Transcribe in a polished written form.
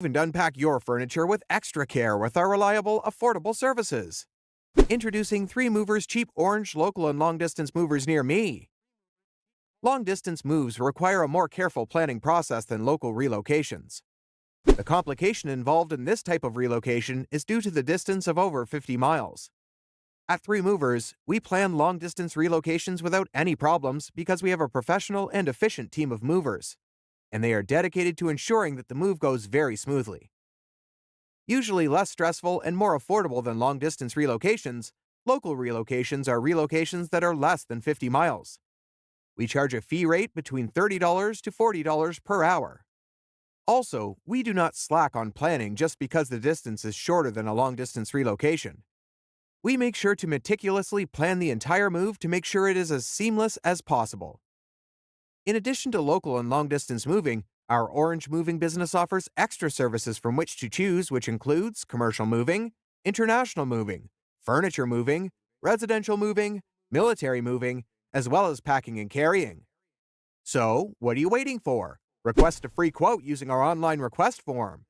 And unpack your furniture with extra care with our reliable, affordable services. Introducing 3 Movers Cheap Orange Local and Long Distance Movers near me. Long distance moves require a more careful planning process than local relocations. The complication involved in this type of relocation is due to the distance of over 50 miles. At 3 Movers, we plan long distance relocations without any problems because we have a professional and efficient team of movers, and they are dedicated to ensuring that the move goes very smoothly. Usually less stressful and more affordable than long-distance relocations, local relocations are relocations that are less than 50 miles. We charge a fee rate between $30 to $40 per hour. Also, we do not slack on planning just because the distance is shorter than a long-distance relocation. We make sure to meticulously plan the entire move to make sure it is as seamless as possible. In addition to local and long-distance moving, our Orange Moving business offers extra services from which to choose, which includes commercial moving, international moving, furniture moving, residential moving, military moving, as well as packing and carrying. So, what are you waiting for? Request a free quote using our online request form.